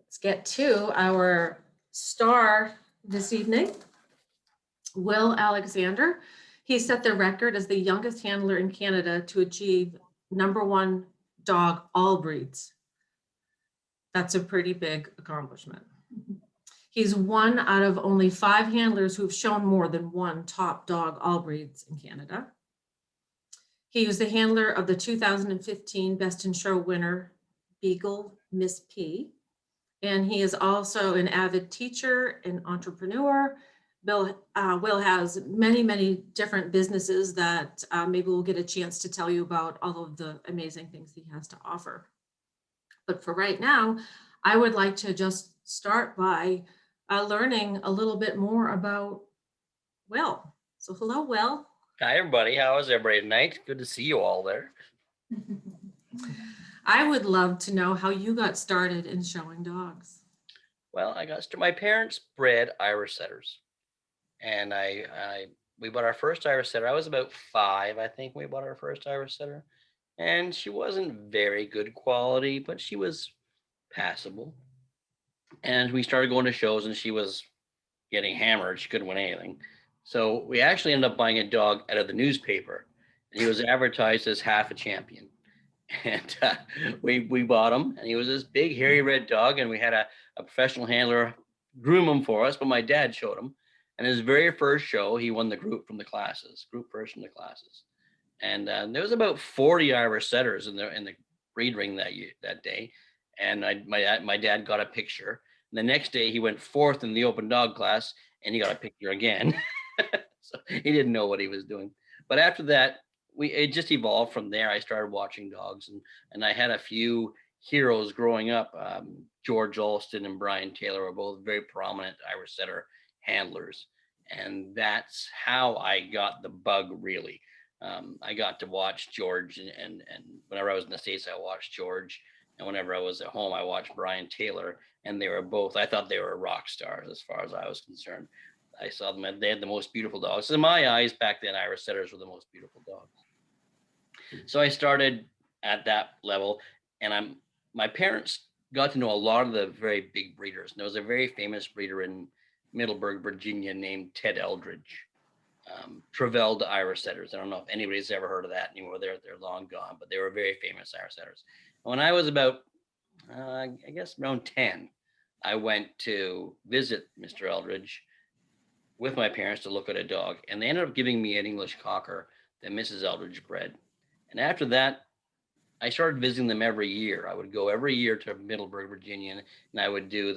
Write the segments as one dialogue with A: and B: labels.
A: let's get to our star this evening, Will Alexander. He set the record as the youngest handler in Canada to achieve #1 dog all breeds. That's a pretty big accomplishment. He's one out of only 5 handlers who've shown more than one top dog all breeds in Canada. He was the handler of the 2015 Best in Show winner, Beagle Miss P. And he is also an avid teacher and entrepreneur. Will has many, many different businesses that maybe we'll get a chance to tell you about all of the amazing things he has to offer. But for right now, I would like to just start by learning a little bit more about Will. So hello, Will.
B: Hi, everybody. How is everybody tonight? Good to see you all there.
A: I would love to know how you got started in showing dogs.
B: Well, my parents bred Irish setters, and we bought our first Irish setter. I was about 5, I think, when we bought our first Irish setter, and she wasn't very good quality, but she was passable. And we started going to shows, and she was getting hammered. She couldn't win anything. So we actually ended up buying a dog out of the newspaper, and he was advertised as half a champion. And we bought him, and he was this big, hairy red dog, and we had a professional handler groom him for us, but my dad showed him. And his very first show, he won the group first from the classes. And there was about 40 Irish setters in the breed ring that day. And my dad got a picture. And the next day, he went 4th in the open dog class, and he got a picture again. So he didn't know what he was doing. But after that, it just evolved from there. I started watching dogs, and I had a few heroes growing up. George Alston and Brian Taylor were both very prominent Irish setter handlers. And that's how I got the bug, really. I got to watch George, and whenever I was in the States, I watched George. And whenever I was at home, I watched Brian Taylor, and they were both, I thought they were rock stars as far as I was concerned. I saw them, they had the most beautiful dogs. In my eyes, back then, Irish setters were the most beautiful dogs. So I started at that level, and my parents got to know a lot of the very big breeders. And there was a very famous breeder in Middleburg, Virginia, named Ted Eldridge. Travelled Irish setters. I don't know if anybody's ever heard of that anymore. They're long gone, but they were very famous Irish setters. When I was about, I guess around 10, I went to visit Mr. Eldridge with my parents to look at a dog, and they ended up giving me an English cocker that Mrs. Eldridge bred. And after that, I started visiting them every year. I would go every year to Middleburg, Virginia, and I would do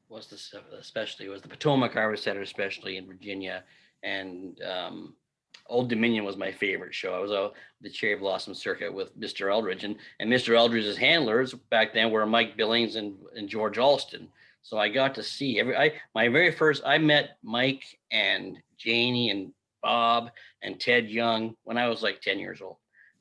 B: what's the specialty? It was the Potomac Irish Setter specialty in Virginia, and Old Dominion was my favorite show. I was the Cherry Blossom Circuit with Mr. Eldridge, and Mr. Eldridge's handlers back then were Mike Billings and George Alston. So I got to see I met Mike and Janie and Bob and Ted Young when I was like 10 years old.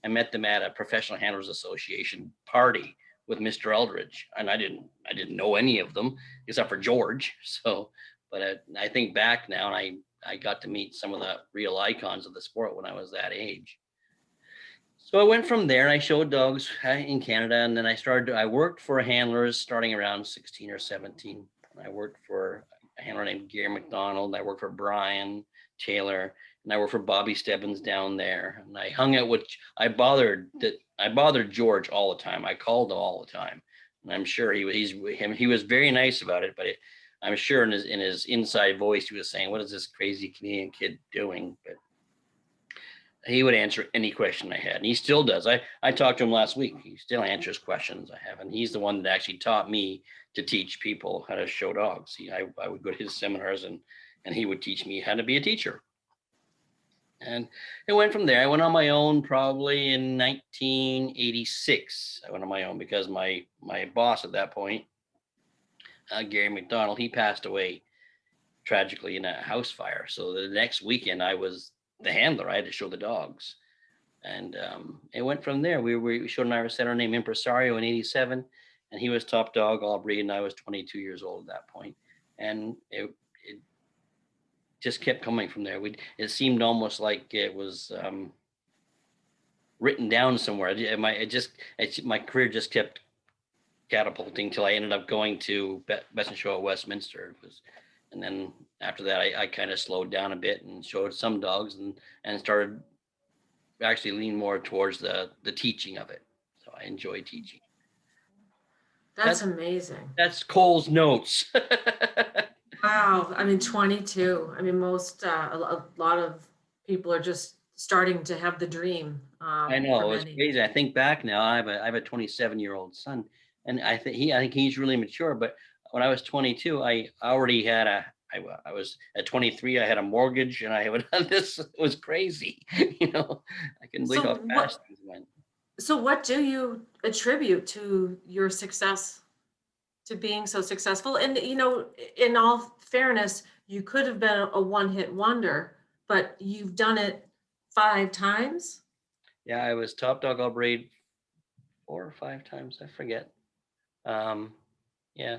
B: I met them at a Professional Handlers Association party with Mr. Eldridge, and I didn't know any of them except for George. So, but I think back now, and I got to meet some of the real icons of the sport when I was that age. So I went from there, and I showed dogs in Canada, and then I worked for handlers starting around 16 or 17. I worked for a handler named Gary McDonald. I worked for Brian Taylor, and I worked for Bobby Stebbins down there. And I hung out with, I bothered George all the time. I called him all the time, and I'm sure he was very nice about it. But I'm sure in his inside voice he was saying, "What is this crazy Canadian kid doing?" But he would answer any question I had, and he still does. I talked to him last week. He still answers questions I have, and he's the one that actually taught me to teach people how to show dogs. I would go to his seminars, and he would teach me how to be a teacher. And it went from there. I went on my own probably in 1986. I went on my own because my boss at that point, Gary McDonald, he passed away tragically in a house fire. So the next weekend I was the handler. I had to show the dogs, and it went from there. We showed an Irish setter named Impresario in '87, and he was top dog all breed, and I was 22 years old at that point, and it just kept coming from there. It seemed almost like it was written down somewhere. My career just kept catapulting till I ended up going to Best in Show at Westminster. And then after that, I kind of slowed down a bit and showed some dogs and started actually lean more towards the teaching of it. So I enjoy teaching.
A: That's amazing.
B: That's Cole's notes.
A: Wow. I mean, 22. I mean, a lot of people are just starting to have the dream.
B: I know,
A: For
B: it's
A: many.
B: crazy. I think back now, I have a 27-year-old son, and I think he's really mature. But when I was 22, I already had I was at 23, I had a mortgage, and I would this was crazy. I couldn't believe
A: So
B: how
A: what,
B: fast things went.
A: so what do you attribute to your success, to being so successful? And, in all fairness, you could have been a one-hit wonder, but you've done it 5 times.
B: Yeah, I was top dog all breed 4 or 5 times, I forget. Yeah,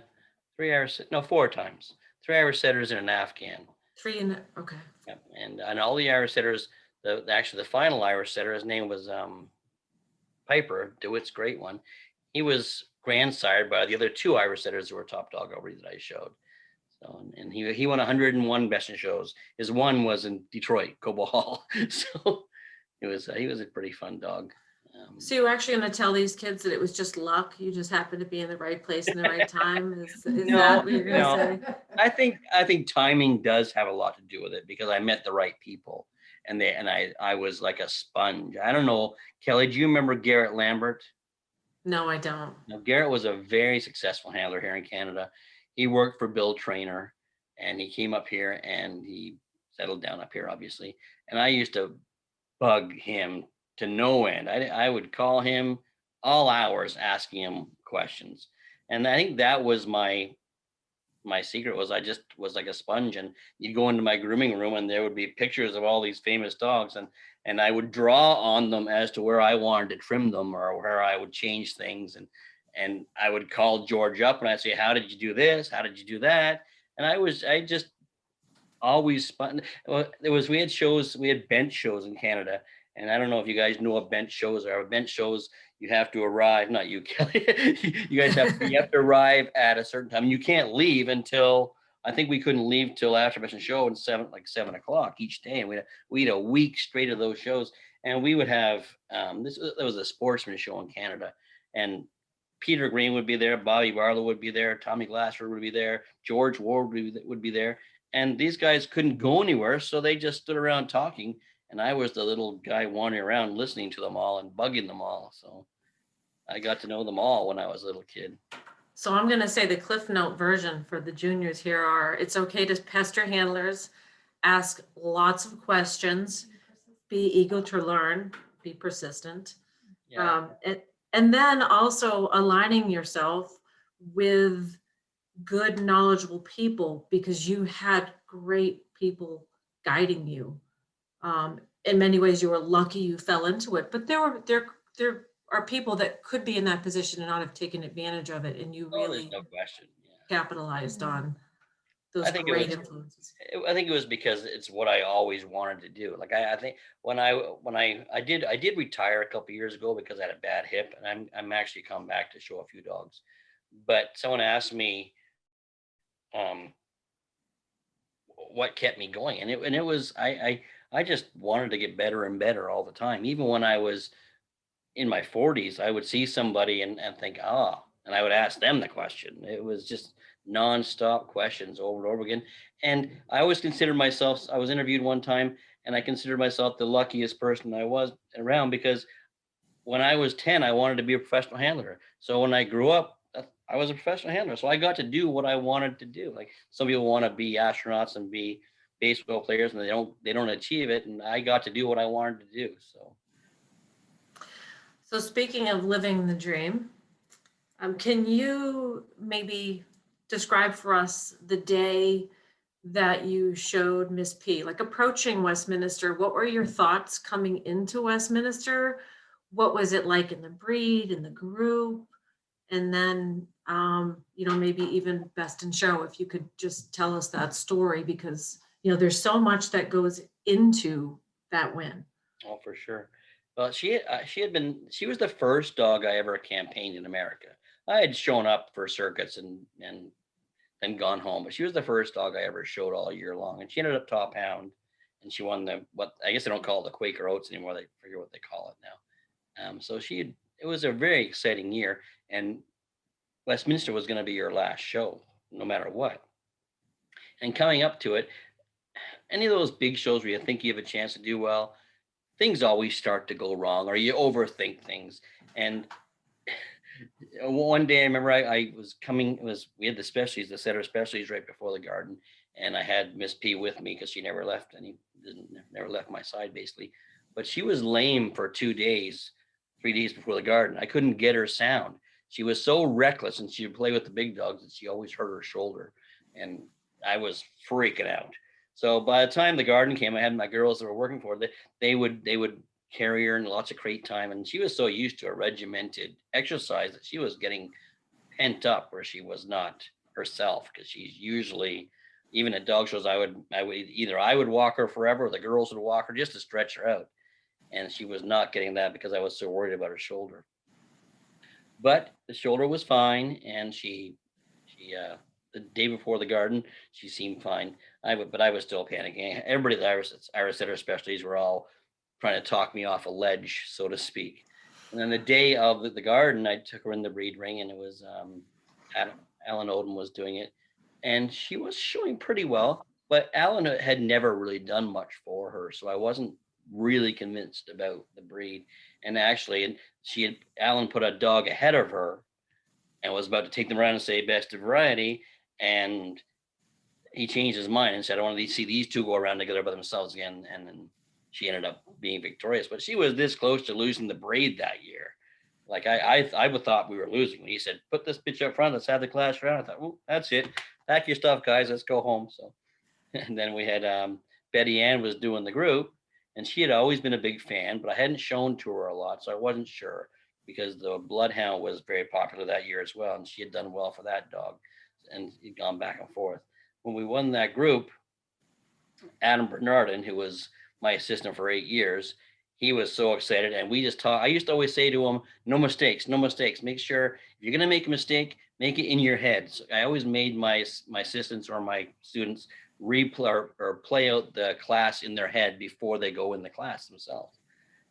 B: 3 hours, no, 4 times. 3 hour setters in an Afghan.
A: Okay.
B: Yep. And all the Irish setters, actually the final Irish setter, his name was Piper, DeWitt's great one. He was grandsired by the other 2 Irish setters who were top dog over that I showed. So and he won 101 best in shows. His one was in Detroit, Cobo Hall. So he was a pretty fun dog.
A: So you're actually going to tell these kids that it was just luck? You just happened to be in the right place in the right time? Is that
B: No,
A: what you're going to
B: no.
A: say?
B: I think timing does have a lot to do with it because I met the right people, and I was like a sponge. I don't know, Kelly, do you remember Garrett Lambert?
A: No, I don't.
B: Now, Garrett was a very successful handler here in Canada. He worked for Bill Trainer, and he came up here and he settled down up here, obviously. And I used to bug him to no end. I would call him all hours asking him questions. And I think that was my secret was I just was like a sponge, and you'd go into my grooming room and there would be pictures of all these famous dogs, and I would draw on them as to where I wanted to trim them or where I would change things, and I would call George up and I'd say, how did you do this, how did you do that? And I just always spun. Well, we had bench shows in Canada, and I don't know if you guys know what bench shows are. Bench shows, you have to arrive, not you, Kelly. You have to arrive at a certain time. You can't leave until, I think we couldn't leave till after mission show and 7 o'clock each day, and we had a week straight of those shows, and we would have there was a sportsman show in Canada, and Peter Green would be there, Bobby Barlow would be there, Tommy Glasser would be there, George Ward would be there, and these guys couldn't go anywhere, so they just stood around talking, and I was the little guy wandering around listening to them all and bugging them all. So I got to know them all when I was a little kid.
A: So I'm going to say the Cliff Note version for the juniors here are: it's okay to pester handlers, ask lots of questions, be eager to learn, be persistent.
B: Yeah.
A: And then also aligning yourself with good, knowledgeable people, because you had great people guiding you. In many ways, you were lucky you fell into it, but there are people that could be in that position and not have taken advantage of it, and you
B: Oh, there's
A: really
B: no question. Yeah.
A: capitalized on
B: I
A: those
B: think
A: great influences.
B: I think it was because it's what I always wanted to do. Like I think when I did retire a couple years ago because I had a bad hip, and I'm actually come back to show a few dogs. But someone asked me um, what kept me going, and it was I just wanted to get better and better all the time. Even when I was in my 40s, I would see somebody and think, and I would ask them the question. It was just nonstop questions over and over again. And I always considered myself, I was interviewed one time, and I considered myself the luckiest person I was around, because when I was 10, I wanted to be a professional handler. So when I grew up, I was a professional handler. So I got to do what I wanted to do. Like some people want to be astronauts and be baseball players, and they don't achieve it. And I got to do what I wanted to do.
A: So speaking of living the dream, can you maybe describe for us the day that you showed Miss P, like approaching Westminster? What were your thoughts coming into Westminster? What was it like in the breed, in the group? And then, maybe even best in show, if you could just tell us that story, because, there's so much that goes into that win.
B: Oh, for sure. Well, she was the first dog I ever campaigned in America. I had shown up for circuits and then gone home, but she was the first dog I ever showed all year long, and she ended up top hound, and she won the, what I guess they don't call it the Quaker Oats anymore. They forget what they call it now. So it was a very exciting year, and Westminster was going to be your last show, no matter what. And coming up to it, any of those big shows where you think you have a chance to do well, things always start to go wrong, or you overthink things. And one day I remember I was coming, we had the specialties, the setter specialties right before the garden. And I had Miss P with me because she never left never left my side basically. But she was lame for 2 days, 3 days before the garden. I couldn't get her sound. She was so reckless, and she would play with the big dogs that she always hurt her shoulder. And I was freaking out. So by the time the garden came, I had my girls that were working for it. They would carry her in lots of crate time, and she was so used to a regimented exercise that she was getting pent up where she was not herself, because she's usually, even at dog shows, I would either I would walk her forever or the girls would walk her just to stretch her out, and she was not getting that because I was so worried about her shoulder. But the shoulder was fine, and she the day before the garden she seemed fine. But I was still panicking. Everybody at the Irish Setter Specialties were all trying to talk me off a ledge, so to speak. And then the day of the garden, I took her in the breed ring, and it was Alan Odom was doing it, and she was showing pretty well. But Alan had never really done much for her, so I wasn't really convinced about the breed. And actually, Alan put a dog ahead of her, and was about to take them around and say best of variety, and he changed his mind and said, I want to see these two go around together by themselves again. And then she ended up being victorious, but she was this close to losing the braid that year. Like I would thought we were losing when he said, put this bitch up front, let's have the class round. I thought, well, that's it. Pack your stuff, guys, let's go home. So, and then we had Betty Ann was doing the group, and she had always been a big fan, but I hadn't shown to her a lot, so I wasn't sure, because the Bloodhound was very popular that year as well, and she had done well for that dog, and he'd gone back and forth. When we won that group, Adam Bernardin, who was my assistant for 8 years, he was so excited, and we just talked. I used to always say to him, no mistakes, no mistakes. Make sure if you're going to make a mistake, make it in your head. So I always made my assistants or my students replay or play out the class in their head before they go in the class themselves.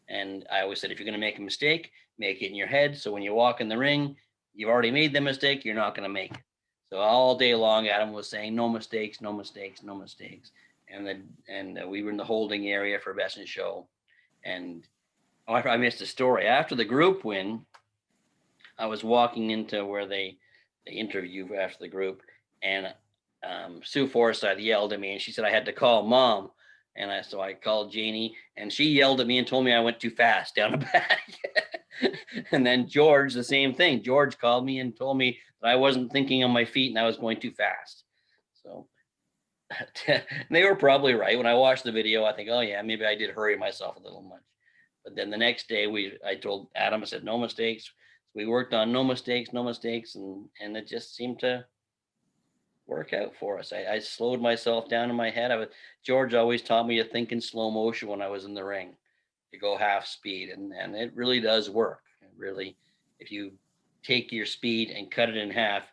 B: And I always said, if you're going to make a mistake, make it in your head. So when you walk in the ring, you've already made the mistake, you're not going to make it. So all day long, Adam was saying, no mistakes, no mistakes, no mistakes. And we were in the holding area for Best in Show. And I missed a story. After the group win, I was walking into where they interview after the group, and Sue Forsyth yelled at me, and she said I had to call Mom. And so I called Janie, and she yelled at me and told me I went too fast down the back. And then George, the same thing. George called me and told me that I wasn't thinking on my feet and I was going too fast. So they were probably right. When I watched the video, I think, oh yeah, maybe I did hurry myself a little much. But then the next day, I told Adam, I said, no mistakes. So we worked on no mistakes, and it just seemed to work out for us. I slowed myself down in my head. George always taught me to think in slow motion when I was in the ring, to go half speed, and it really does work. It really, if you take your speed and cut it in half,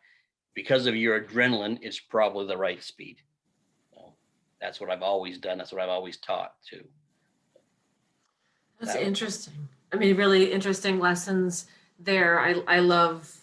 B: because of your adrenaline, it's probably the right speed. So that's what I've always done. That's what I've always taught too.
A: That's interesting. I mean, really interesting lessons there. I love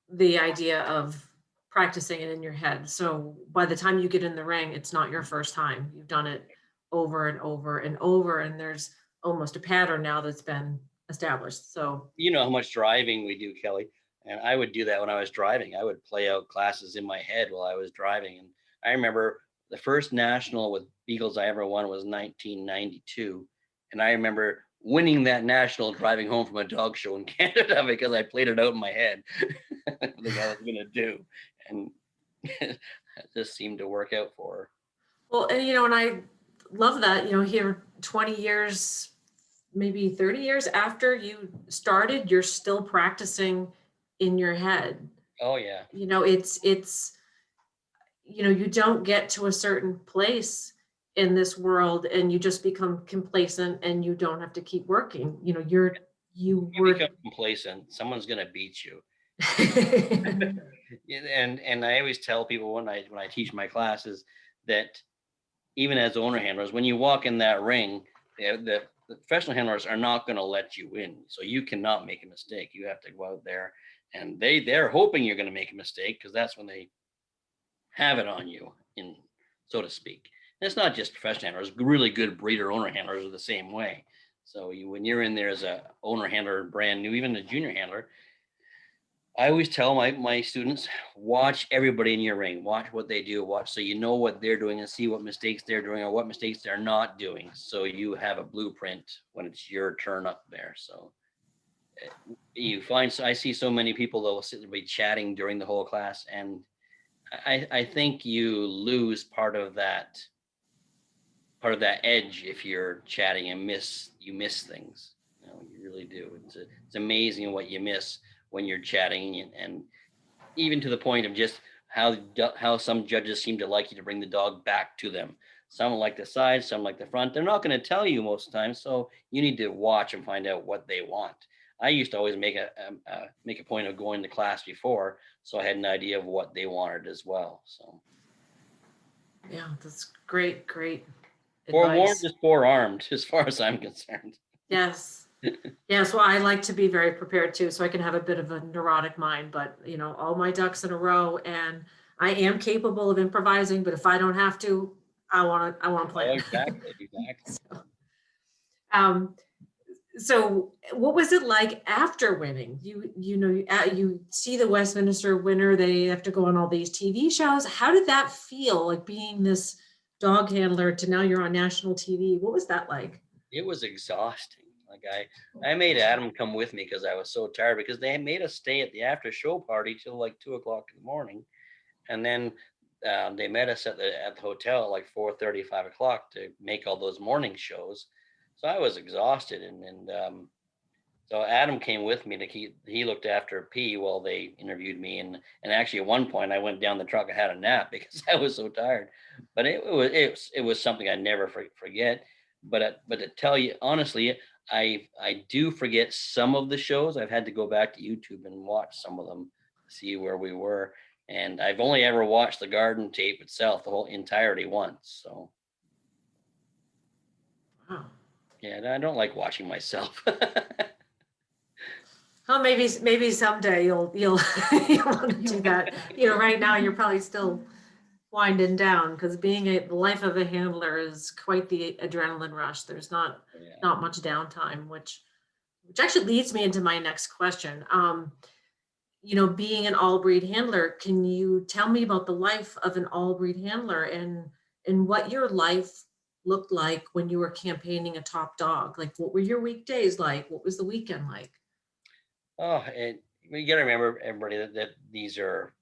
A: the idea of practicing it in your head. So by the time you get in the ring, it's not your first time. You've done it over and over and over, and there's almost a pattern now that's been established. So
B: you know how much driving we do, Kelly, and I would do that when I was driving. I would play out classes in my head while I was driving. And I remember the first national with beagles I ever won was 1992, and I remember winning that national driving home from a dog show in Canada because I played it out in my head. I think I was going to do, and it just seemed to work out for her.
A: Well, and and I love that, here 20 years, maybe 30 years after you started, you're still practicing in your head.
B: Oh yeah.
A: It's you don't get to a certain place in this world and you just become complacent and you don't have to keep working. You
B: become complacent, someone's going to beat you. Yeah, and I always tell people when I teach my classes that even as owner handlers, when you walk in that ring, the professional handlers are not going to let you in. So you cannot make a mistake. You have to go out there, and they're hoping you're going to make a mistake because that's when they have it on you, in so to speak. And it's not just professional handlers. Really good breeder owner handlers are the same way. So when you're in there as a owner handler, brand new, even a junior handler, I always tell my students, watch everybody in your ring, watch what they do, watch so you know what they're doing and see what mistakes they're doing or what mistakes they're not doing. So you have a blueprint when it's your turn up there. So I see so many people that will sit and be chatting during the whole class. And I think you lose part of that edge if you're chatting and you miss things. You really do. It's amazing what you miss when you're chatting, and even to the point of just how some judges seem to like you to bring the dog back to them. Some like the side, some like the front. They're not going to tell you most of the time, so you need to watch and find out what they want. I used to always make a point of going to class before, so I had an idea of what they wanted as well. So
A: Yeah, that's great, great
B: forewarned
A: advice.
B: is forearmed, as far as I'm concerned.
A: Yes. Yes, well, I like to be very prepared too, so I can have a bit of a neurotic mind, but all my ducks in a row, and I am capable of improvising, but if I don't have to, I want to
B: Oh,
A: plan.
B: exactly.
A: Um, so what was it like after winning? You see the Westminster winner, they have to go on all these TV shows. How did that feel, like being this dog handler to now you're on national TV? What was that like?
B: It was exhausting. Like I made Adam come with me because I was so tired, because they made us stay at the after show party till like 2 o'clock in the morning, and then they met us at the hotel at like 4:30, 5 o'clock to make all those morning shows. So I was exhausted, and so Adam came with me to keep. He looked after P while they interviewed me, and actually at one point I went down the truck and had a nap because I was so tired. But it was something I never forget. But to tell you honestly, I do forget some of the shows. I've had to go back to YouTube and watch some of them to see where we were. And I've only ever watched the garden tape itself, the whole entirety, once. So
A: Wow.
B: yeah, I don't like watching myself.
A: Oh, maybe someday you'll you'll want to do that. Right now you're probably still winding down, because being the life of a handler is quite the adrenaline rush. There's not
B: Yeah.
A: not much downtime, which actually leads me into my next question. Being an all breed handler, can you tell me about the life of an all breed handler, and what your life looked like when you were campaigning a top dog? Like, what were your weekdays like? What was the weekend like?
B: Oh, and you got to remember, everybody, that these are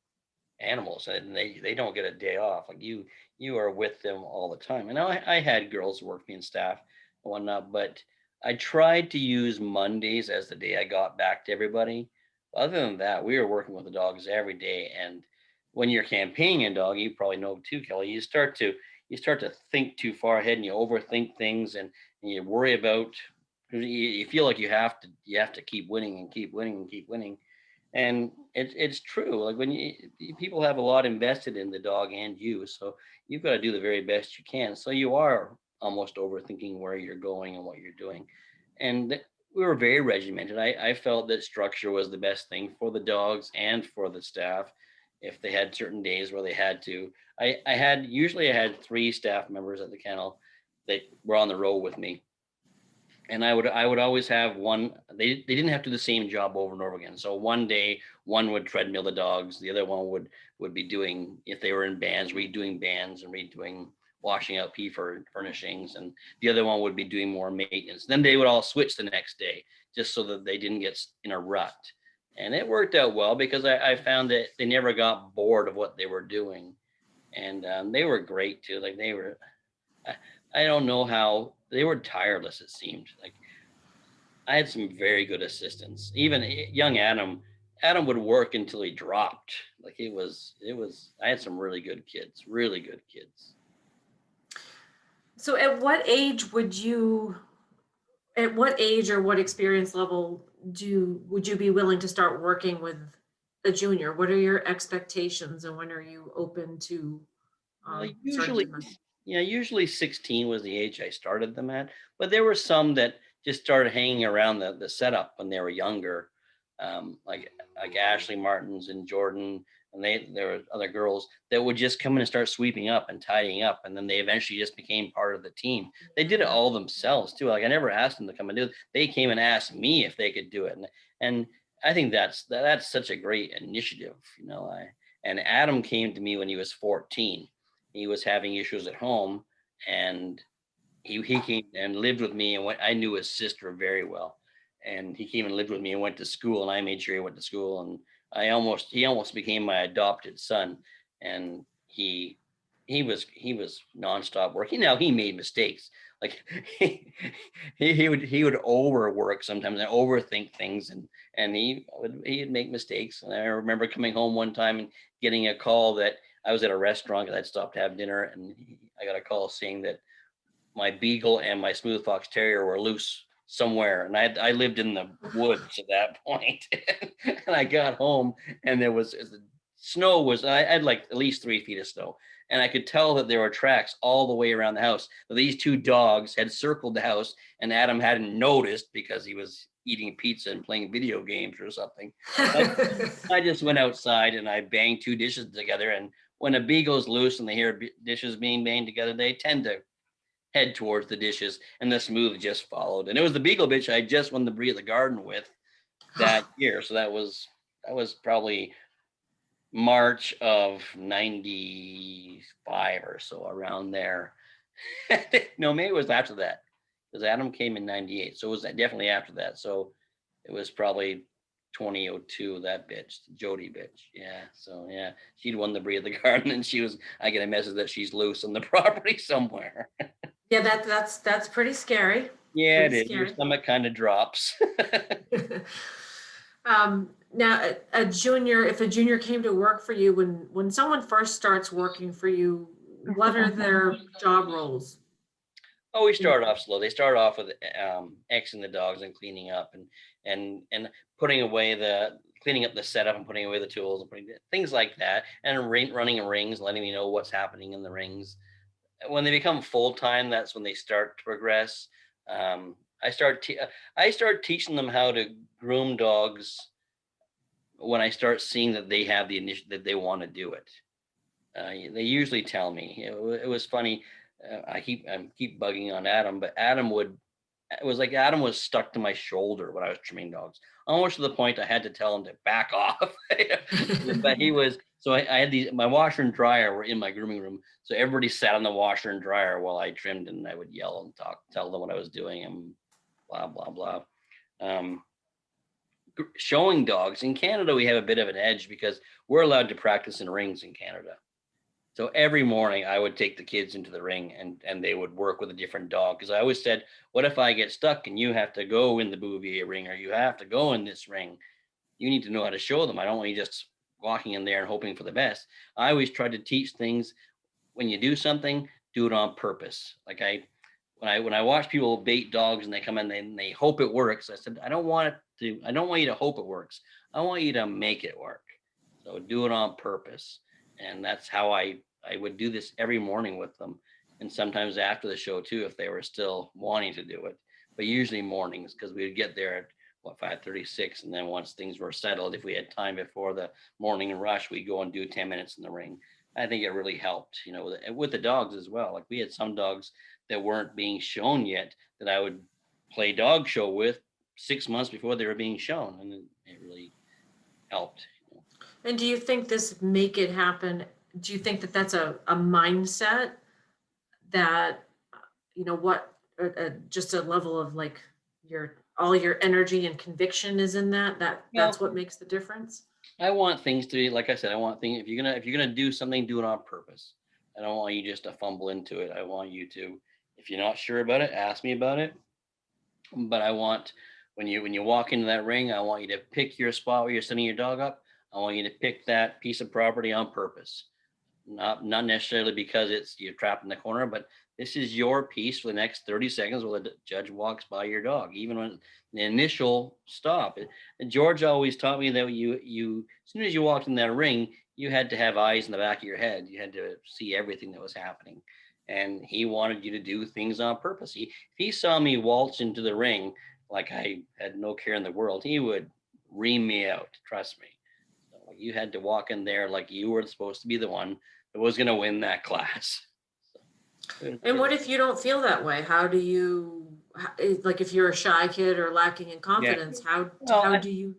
B: animals, and they don't get a day off. Like you are with them all the time. And I had girls work me and staff and whatnot, but I tried to use Mondays as the day I got back to everybody. Other than that, we were working with the dogs every day. And when you're campaigning a dog, you probably know too, Kelly, you start to think too far ahead, and you overthink things, and you worry about, you feel like you have to keep winning and keep winning and keep winning. And it's true. Like when people have a lot invested in the dog and you, so you've got to do the very best you can. So you are almost overthinking where you're going and what you're doing. And we were very regimented. I felt that structure was the best thing for the dogs and for the staff. If they had certain days where they had to, I had 3 staff members at the kennel that were on the road with me, and I would always have one. They didn't have to do the same job over and over again. So one day one would treadmill the dogs, the other one would be doing, if they were in bands, redoing bands and redoing washing out pee for furnishings, and the other one would be doing more maintenance. Then they would all switch the next day, just so that they didn't get in a rut. And it worked out well because I found that they never got bored of what they were doing, and they were great too. Like they were, I, I don't know how they were tireless. It seemed like I had some very good assistants. Even young Adam would work until he dropped. Like it was. I had some really good kids, really good kids.
A: So at what age or what experience level would you be willing to start working with a junior? What are your expectations and when are you open to
B: Well,
A: starting
B: usually,
A: them?
B: yeah, usually 16 was the age I started them at, but there were some that just started hanging around the setup when they were younger, like Ashley Martins and Jordan, and there were other girls that would just come in and start sweeping up and tidying up, and then they eventually just became part of the team. They did it
A: Yeah.
B: all themselves too. Like I never asked them to come and do it. They came and asked me if they could do it, and I think that's such a great initiative, and Adam came to me when he was 14. He was having issues at home, and he came and lived with me, and I knew his sister very well, and he came and lived with me and went to school, and I made sure he went to school, and he almost became my adopted son. And he was nonstop working. Now he made mistakes, like he would overwork sometimes and overthink things, and he'd make mistakes. And I remember coming home one time and getting a call that I was at a restaurant because I'd stopped to have dinner, and I got a call saying that my beagle and my smooth fox terrier were loose somewhere, and I lived in the woods at that point. And I got home, and there was the snow was I had like at least 3 feet of snow, and I could tell that there were tracks all the way around the house. These two dogs had circled the house, and Adam hadn't noticed because he was eating pizza and playing video games or something. I just went outside and I banged two dishes together. And when a beagle's loose and they hear dishes being banged together, they tend to head towards the dishes, and the smooth just followed. And it was the beagle bitch I just won the Brie of the Garden with that year. So that was probably March of 95 or so, around there. No, maybe it was after that, because Adam came in 98. So it was definitely after that. So it was probably 2002, that bitch, Jody bitch. Yeah. So yeah, she'd won the Brie of the Garden, and I get a message that she's loose on the property somewhere.
A: Yeah, that's pretty scary.
B: Yeah, it
A: Pretty
B: is. Your
A: scary.
B: stomach kind of drops.
A: Now, if a junior came to work for you, when someone first starts working for you, what are their job roles?
B: Oh, we start off slow. They start off with Xing the dogs and cleaning up, and putting away cleaning up the setup and putting away the tools and putting things like that, and running rings, letting me know what's happening in the rings. When they become full time, that's when they start to progress. Um, I start teaching them how to groom dogs when I start seeing that they have the initiative, that they want to do it. They usually tell me. It was funny. I keep bugging on Adam, but it was like Adam was stuck to my shoulder when I was trimming dogs, almost to the point I had to tell him to back off. But he was, so I had my washer and dryer were in my grooming room. So everybody sat on the washer and dryer while I trimmed, and I would yell and tell them what I was doing, and blah, blah, blah. Um, Showing dogs in Canada, we have a bit of an edge because we're allowed to practice in rings in Canada. So every morning I would take the kids into the ring, and they would work with a different dog. Because I always said, what if I get stuck and you have to go in the Bouvier ring, or you have to go in this ring? You need to know how to show them. I don't want you just walking in there and hoping for the best. I always try to teach things. When you do something, do it on purpose. Like when I watch people bait dogs and they come in and they hope it works, I said, I don't want you to hope it works. I want you to make it work. So do it on purpose. And that's how I would do this every morning with them. And sometimes after the show too, if they were still wanting to do it, but usually mornings, because we would get there at 5:36. And then once things were settled, if we had time before the morning rush, we'd go and do 10 minutes in the ring. I think it really helped, with the dogs as well. Like we had some dogs that weren't being shown yet that I would play dog show with 6 months before they were being shown. And it really helped.
A: And do you think this make it happen? Do you think that that's a mindset that, what, just a level of like all your energy and conviction is in that's
B: Well,
A: what makes the difference?
B: I want things to be, like I said, I want things, if you're gonna do something, do it on purpose. I don't want you just to fumble into it. I want you to, if you're not sure about it, ask me about it. But I want, when you walk into that ring, I want you to pick your spot where you're setting your dog up. I want you to pick that piece of property on purpose. Not necessarily because you're trapped in the corner, but This is your piece for the next 30 seconds while the judge walks by your dog, even when the initial stop. And George always taught me that as soon as you walked in that ring, you had to have eyes in the back of your head. You had to see everything that was happening. And he wanted you to do things on purpose. If he saw me waltz into the ring like I had no care in the world, he would ream me out. Trust me. So you had to walk in there like you were supposed to be the one that was going to win that class.
A: And what if you don't feel that way? How do you, like if you're a shy kid or lacking in confidence, how do you?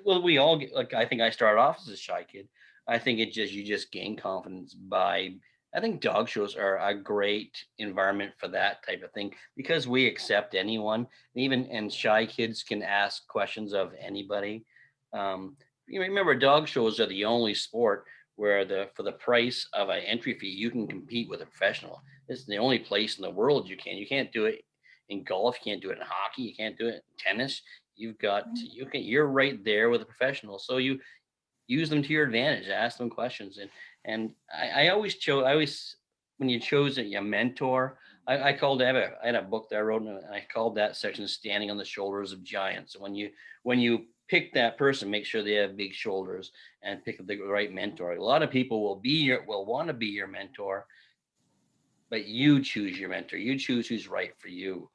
B: Well, we all get, like, I think I started off as a shy kid. I think you just gain confidence by, I think dog shows are a great environment for that type of thing because we accept anyone, and shy kids can ask questions of anybody. You remember dog shows are the only sport where for the price of an entry fee, you can compete with a professional. It's the only place in the world you can. You can't do it in golf. You can't do it in hockey. You can't do it in tennis. You're right there with a professional. So you use them to your advantage, ask them questions. And I always when you chose a mentor, I had a book that I wrote, and I called that section Standing on the Shoulders of Giants. So when you pick that person, make sure they have big shoulders and pick the right mentor. A lot of people will want to be your mentor, but you choose your mentor. You choose who's right for you.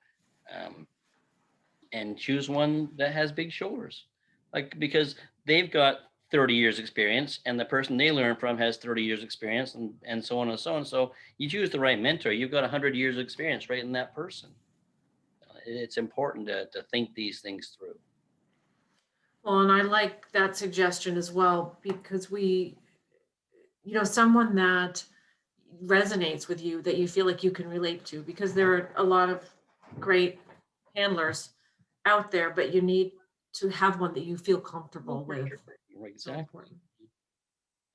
B: And choose one that has big shoulders, because they've got 30 years experience and the person they learn from has 30 years experience, and so on and so on. So you choose the right mentor, you've got 100 years experience right in that person. It's important to think these things through.
A: Well, and I like that suggestion as well, because someone that resonates with you, that you feel like you can relate to, because there are a lot of great handlers out there, but you need to have one that you feel comfortable with.
B: Exactly.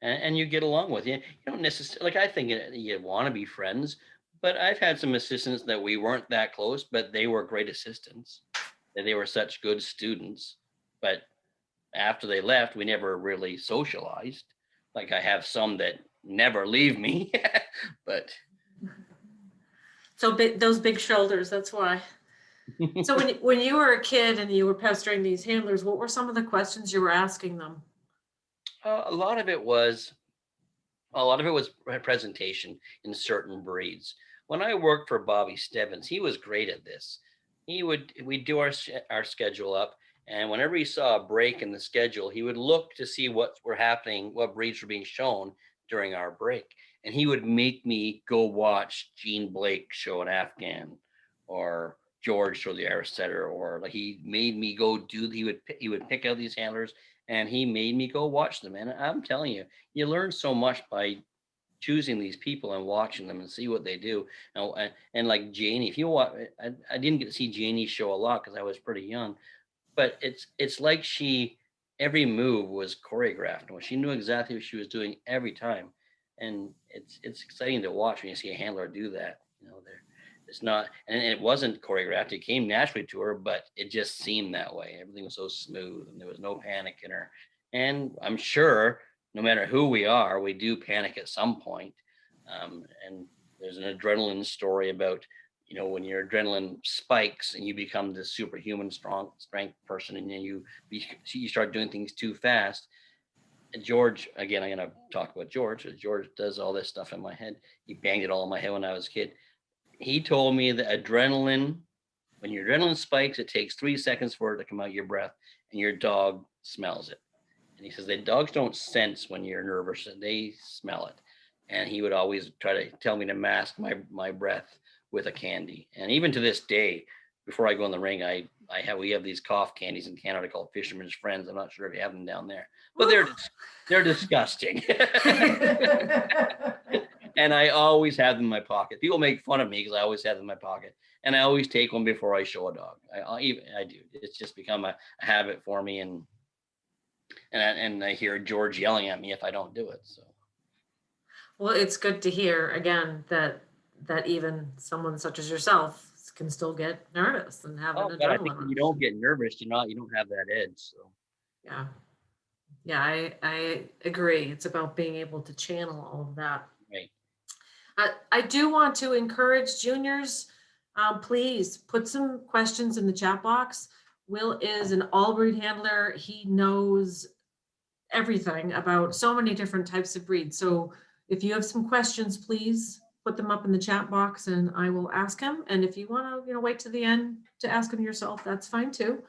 B: And you get along with. You don't necessarily, like, I think you want to be friends, but I've had some assistants that we weren't that close, but they were great assistants. That they were such good students, but after they left, we never really socialized. Like, I have some that never leave me, but
A: so those big shoulders, that's why. So when you were a kid and you were pestering these handlers, what were some of the questions you were asking them?
B: a lot of it was presentation in certain breeds. When I worked for Bobby Stebbins, he was great at this. We'd do our schedule up, and whenever he saw a break in the schedule, he would look to see what were happening, what breeds were being shown during our break, and he would make me go watch Gene Blake show an Afghan, or George show the Irish setter, or like he made me go he would pick out these handlers and he made me go watch them. And I'm telling you, you learn so much by choosing these people and watching them and see what they do. And like Janie, if you watch, I didn't get to see Janie show a lot because I was pretty young, but it's like every move was choreographed. She knew exactly what she was doing every time, and it's exciting to watch when you see a handler do that. It's not, and it wasn't choreographed. It came naturally to her, but it just seemed that way. Everything was so smooth, and there was no panic in her. And I'm sure, no matter who we are, we do panic at some point. And there's an adrenaline story about, when your adrenaline spikes and you become this superhuman strength person, and then you start doing things too fast. And George, again, I'm going to talk about George. George does all this stuff in my head. He banged it all in my head when I was a kid. He told me that when your adrenaline spikes, it takes 3 seconds for it to come out your breath, and your dog smells it. And he says that dogs don't sense when you're nervous, and they smell it. And he would always try to tell me to mask my breath with a candy. And even to this day, before I go in the ring, we have these cough candies in Canada called Fisherman's Friends. I'm not sure if you have them down there, but they're disgusting. And I always have them in my pocket. People make fun of me because I always have them in my pocket, and I always take one before I show a dog. I do. It's just become a habit for me, and I hear George yelling at me if I don't do it. So,
A: well, it's good to hear again that even someone such as yourself can still get nervous and have an adrenaline.
B: I think when you don't get nervous, you don't have that edge. So,
A: yeah, I agree. It's about being able to channel all of that.
B: Right.
A: I do want to encourage juniors, please put some questions in the chat box. Will is an all breed handler. He knows everything about so many different types of breeds. So if you have some questions, please put them up in the chat box and I will ask him. And if you want to, wait to the end to ask him yourself, that's fine too.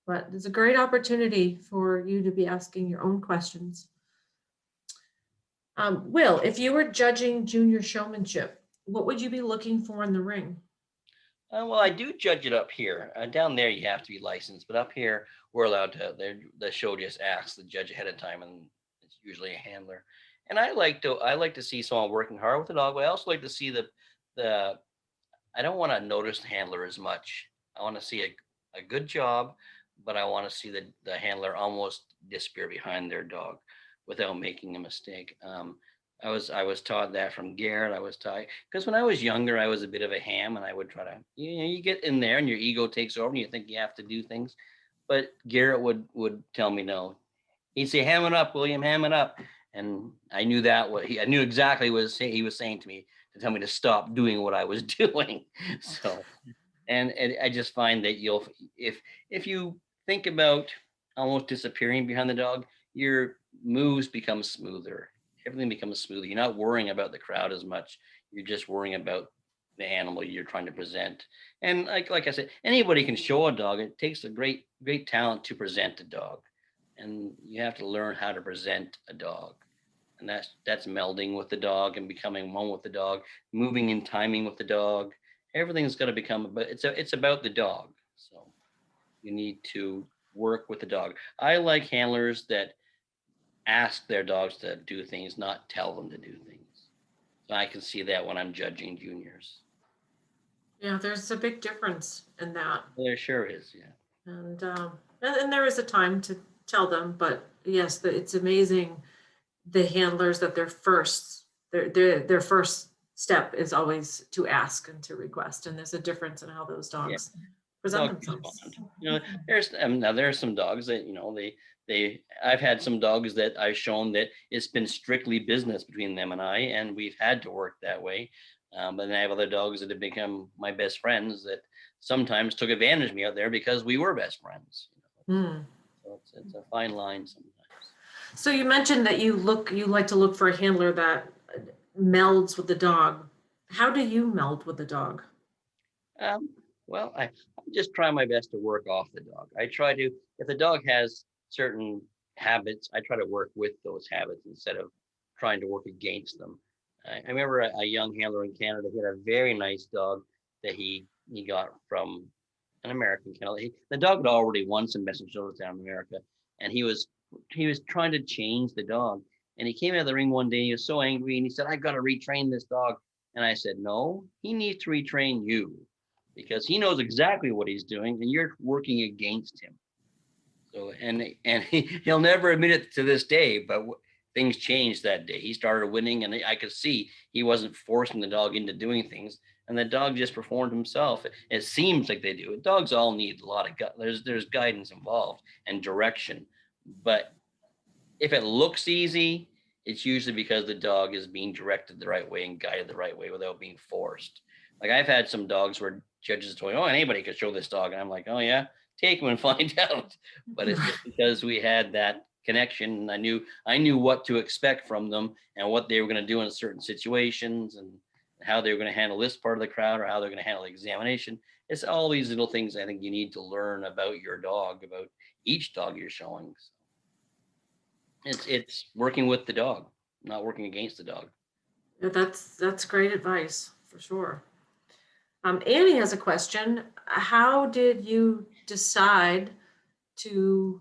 A: But it's a great opportunity for you to be asking your own questions. Will, if you were judging junior showmanship, what would you be looking for in the ring?
B: Well, I do judge it up here. Down there, you have to be licensed, but up here, we're allowed to. The show just asks the judge ahead of time, and it's usually a handler. And I like to see someone working hard with the dog, but I also like to see the. I don't want to notice the handler as much. I want to see a good job, but I want to see the handler almost disappear behind their dog without making a mistake. I was taught that from Garrett. I was taught because when I was younger, I was a bit of a ham, and I would try to you get in there and your ego takes over, and you think you have to do things. But Garrett would tell me no. He'd say, "Ham it up, William, ham it up," and I knew I knew exactly what he was saying to me to tell me to stop doing what I was doing. So, and I just find that if you think about almost disappearing behind the dog, your moves become smoother. Everything becomes smoother. You're not worrying about the crowd as much. You're just worrying about the animal you're trying to present. And like I said, anybody can show a dog. It takes a great talent to present a dog, and you have to learn how to present a dog. And that's melding with the dog and becoming one with the dog, moving in timing with the dog. Everything's got to become, but it's about the dog. So you need to work with the dog. I like handlers that ask their dogs to do things, not tell them to do things. So I can see that when I'm judging juniors.
A: Yeah, there's a big difference in that.
B: There sure is, yeah.
A: And there is a time to tell them, but yes, it's amazing the handlers that their first step is always to ask and to request, and there's a difference in how those dogs present themselves.
B: Now there's some dogs that I've had some dogs that I've shown that it's been strictly business between them and I, and we've had to work that way. But then I have other dogs that have become my best friends that sometimes took advantage of me out there because we were best friends. So it's a fine line sometimes.
A: So you mentioned that you like to look for a handler that melds with the dog. How do you meld with the dog?
B: Well, I just try my best to work off the dog. I try to, if the dog has certain habits, I try to work with those habits instead of trying to work against them. I remember a young handler in Canada. He had a very nice dog that he got from an American kennel. The dog had already won some best in shows down in America, and he was trying to change the dog. And he came out of the ring one day. He was so angry, and he said, "I got to retrain this dog." And I said, "No, he needs to retrain you, because he knows exactly what he's doing, and you're working against him." So, and he'll never admit it to this day, but things changed that day. He started winning, and I could see he wasn't forcing the dog into doing things, and the dog just performed himself. It seems like they do. Dogs all need a lot of there's guidance involved and direction, but if it looks easy, it's usually because the dog is being directed the right way and guided the right way without being forced. Like I've had some dogs where judges told me, "Oh, anybody could show this dog," and I'm like, "Oh yeah, take him and find out." But it's just because we had that connection, and I knew what to expect from them and what they were going to do in certain situations and how they were going to handle this part of the crowd or how they're going to handle the examination. It's all these little things I think you need to learn about your dog, about each dog you're showing. It's working with the dog, not working against the dog.
A: Yeah, that's great advice for sure. Annie has a question. How did you decide to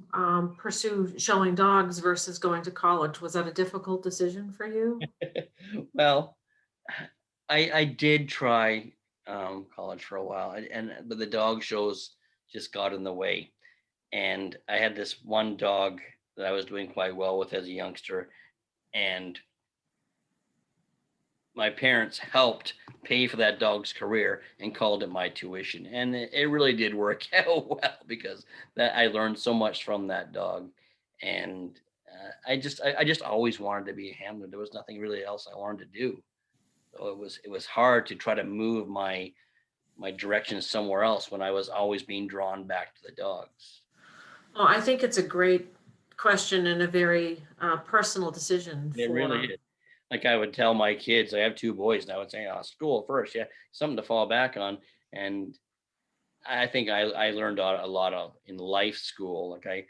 A: pursue showing dogs versus going to college? Was that a difficult decision for you?
B: Well, I did try college for a while, but the dog shows just got in the way. And I had this one dog that I was doing quite well with as a youngster, and my parents helped pay for that dog's career and called it my tuition. And it really did work out well because that I learned so much from that dog. And I just always wanted to be a handler. There was nothing really else I wanted to do. So it was hard to try to move my direction somewhere else when I was always being drawn back to the dogs.
A: Well, I think it's a great question and a very personal decision
B: It really
A: for.
B: is. Like I would tell my kids, I have two boys, and I would say, "Oh, school first, yeah, something to fall back on." And I think I learned a lot of in life school. I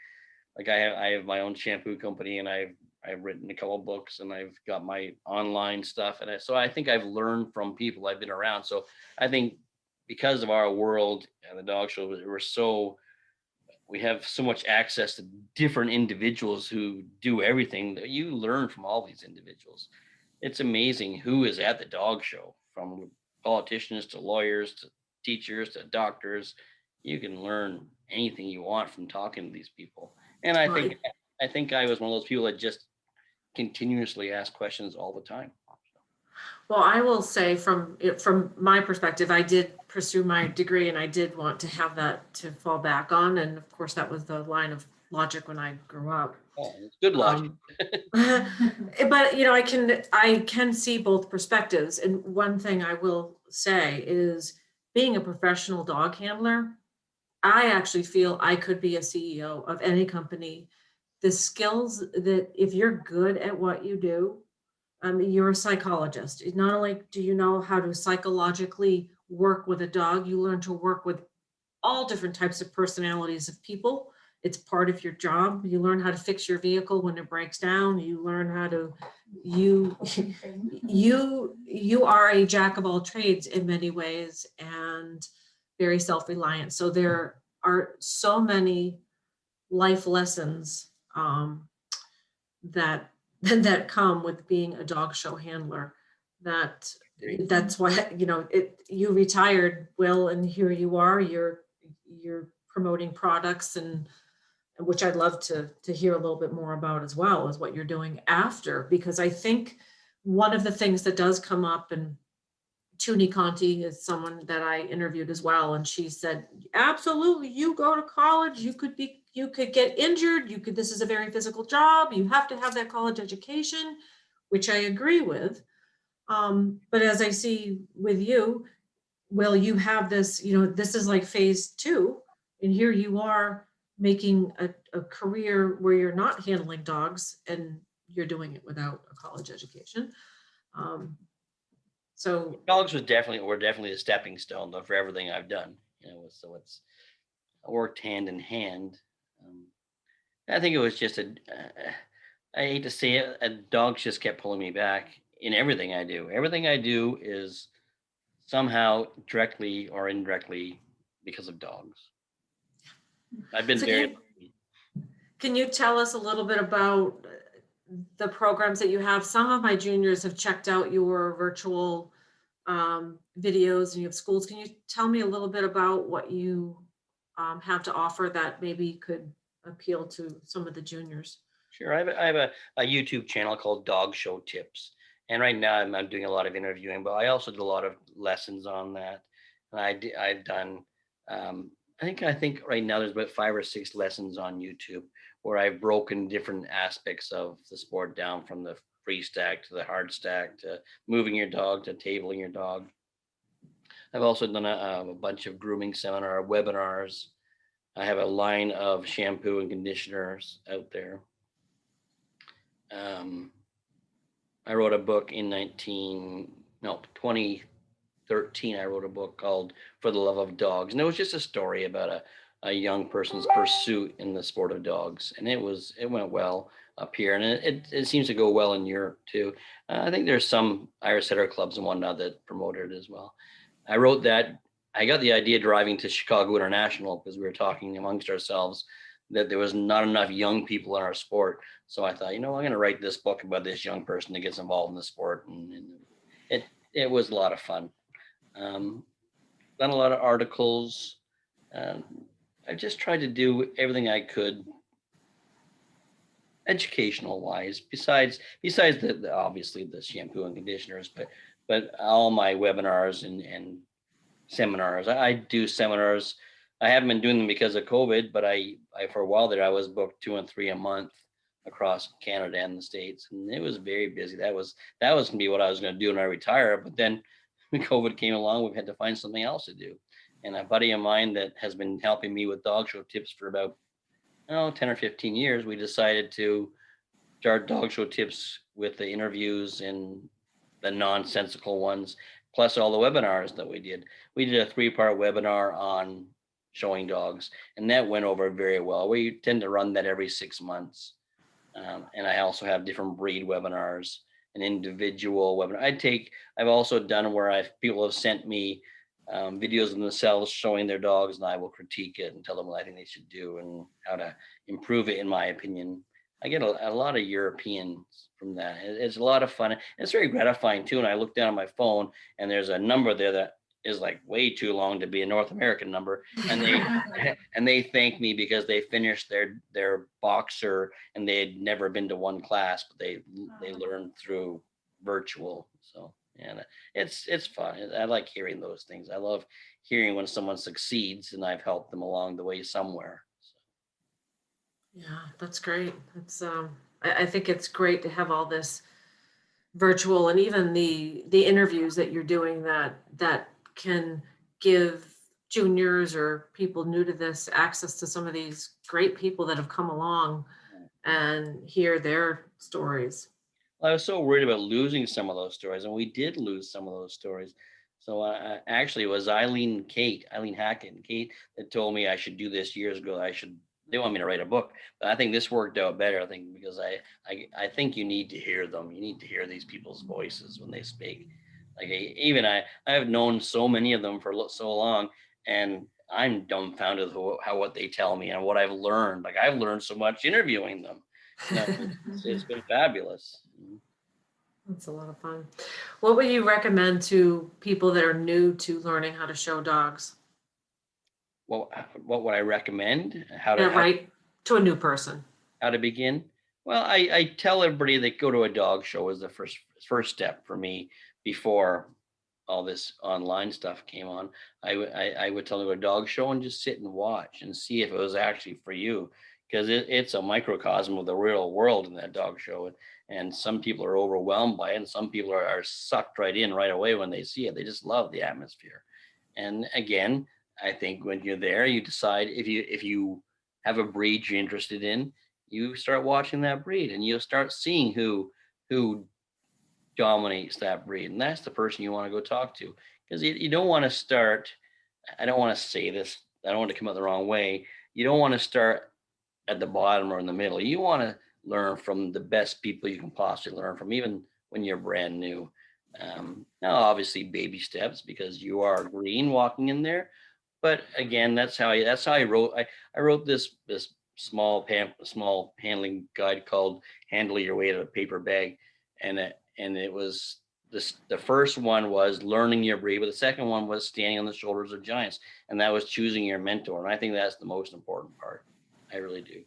B: have my own shampoo company, and I've written a couple of books, and I've got my online stuff, and so I think I've learned from people I've been around. So I think because of our world and the dog show, we have so much access to different individuals who do everything that you learn from all these individuals. It's amazing who is at the dog show, from politicians to lawyers to teachers to doctors. You can learn anything you want from talking to these people. And I think
A: Right.
B: I think I was one of those people that just continuously ask questions all the time.
A: Well, I will say from my perspective, I did pursue my degree and I did want to have that to fall back on. And of course, that was the line of logic when I grew up.
B: Oh, it's good logic.
A: Um, but I can see both perspectives. And one thing I will say is being a professional dog handler, I actually feel I could be a CEO of any company. The skills that if you're good at what you do, you're a psychologist. Not only do you know how to psychologically work with a dog, you learn to work with all different types of personalities of people. It's part of your job. You learn how to fix your vehicle when it breaks down. You learn how to you you are a jack of all trades in many ways and very self-reliant. So there are so many life lessons that that come with being a dog show handler. That that's why you retired, Will, and here you are. You're promoting products and which I'd love to hear a little bit more about as well as what you're doing after, because I think one of the things that does come up, and Tuni Conti is someone that I interviewed as well, and she said, absolutely, you go to college, you could get injured, this is a very physical job, you have to have that college education, which I agree with. But as I see with you, Will, you have this, this is like phase two, and here you are making a career where you're not handling dogs and you're doing it without a college education. Um, so
B: Dogs were definitely a stepping stone though for everything I've done. So it's worked hand in hand. Um, I think it was just I hate to say it, dogs just kept pulling me back in everything I do. Everything I do is somehow directly or indirectly because of dogs. I've been
A: So
B: very lucky.
A: can you tell us a little bit about the programs that you have? Some of my juniors have checked out your virtual videos and you have schools. Can you tell me a little bit about what you have to offer that maybe could appeal to some of the juniors?
B: Sure, I have a YouTube channel called Dog Show Tips, and right now I'm doing a lot of interviewing, but I also do a lot of lessons on that. And I've done, I think right now there's about 5 or 6 lessons on YouTube where I've broken different aspects of the sport down, from the free stack to the hard stack to moving your dog to tabling your dog. I've also done a bunch of grooming seminar webinars. I have a line of shampoo and conditioners out there. Um, I wrote a book in 2013. I wrote a book called For the Love of Dogs, and it was just a story about a young person's pursuit in the sport of dogs, and it went well up here, and it seems to go well in Europe too. I think there's some Irish setter clubs and whatnot that promote it as well. I wrote that. I got the idea driving to Chicago International because we were talking amongst ourselves that there was not enough young people in our sport. So I thought, I'm going to write this book about this young person that gets involved in the sport, and it was a lot of fun. Um, Done a lot of articles. Um, I just tried to do everything I could, educational wise. Besides the obviously the shampoo and conditioners, but all my webinars and seminars. I do seminars. I haven't been doing them because of COVID, but I for a while there I was booked 2 and 3 a month across Canada and the States, and it was very busy. That was gonna be what I was gonna do when I retire, but then when COVID came along, we've had to find something else to do. And a buddy of mine that has been helping me with dog show tips for about 10 or 15 years, we decided to start dog show tips with the interviews and the nonsensical ones, plus all the webinars that we did. We did a 3-part webinar on showing dogs, and that went over very well. We tend to run that every 6 months. And I also have different breed webinars, an individual webinar. I've also done where people have sent me videos of themselves showing their dogs, and I will critique it and tell them what I think they should do and how to improve it, in my opinion. I get a lot of Europeans from that. It's a lot of fun. It's very gratifying too. And I look down on my phone and there's a number there that is like way too long to be a North American number. And they thank me because they finished their boxer and they had never been to one class, but they learned through virtual. So, and it's fun. I like hearing those things. I love hearing when someone succeeds and I've helped them along the way somewhere.
A: Yeah, that's great. It's I think it's great to have all this virtual, and even the interviews that you're doing that can give juniors or people new to this access to some of these great people that have come along and hear their stories.
B: I was so worried about losing some of those stories, and we did lose some of those stories. So actually, it was Eileen Hackett and Kate that told me I should do this years ago. They want me to write a book, but I think this worked out better. I think because I think you need to hear them. You need to hear these people's voices when they speak. Like I have known so many of them for so long, and I'm dumbfounded how what they tell me and what I've learned. Like I've learned so much interviewing them. It's been fabulous.
A: That's a lot of fun. What would you recommend to people that are new to learning how to show dogs?
B: Well, what would I recommend?
A: Right, to a new person.
B: How to begin? Well, I tell everybody that go to a dog show is the first step for me before all this online stuff came on. I would tell them to go to a dog show and just sit and watch and see if it was actually for you, because it's a microcosm of the real world in that dog show. And some people are overwhelmed by it, and some people are sucked right in right away when they see it. They just love the atmosphere. And again, I think when you're there, you decide if you have a breed you're interested in, you start watching that breed, and you'll start seeing who dominates that breed, and that's the person you want to go talk to, because you don't want to start. I don't want to say this. I don't want to come out the wrong way. You don't want to start at the bottom or in the middle. You want to learn from the best people you can possibly learn from, even when you're brand new. Now, obviously, baby steps, because you are green walking in there. But again, that's how I wrote. I wrote this small handling guide called "Handle Your Way to a Paper Bag," and it was the first one was learning your breed, but the second one was standing on the shoulders of giants, and that was choosing your mentor. And I think that's the most important part. I really do.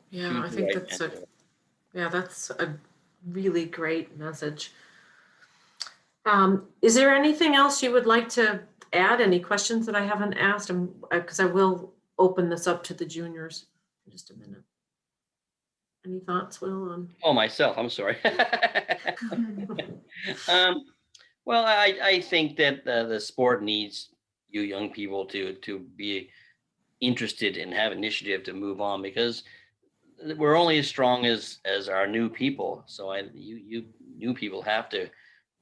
A: Yeah, I think that's a really great message. Is there anything else you would like to add? Any questions that I haven't asked? Because I will open this up to the juniors in just a minute. Any thoughts, Will?
B: Oh, myself. I'm sorry. Well, I think that the sport needs you young people to be interested and have initiative to move on, because we're only as strong as our new people. So you new people have to.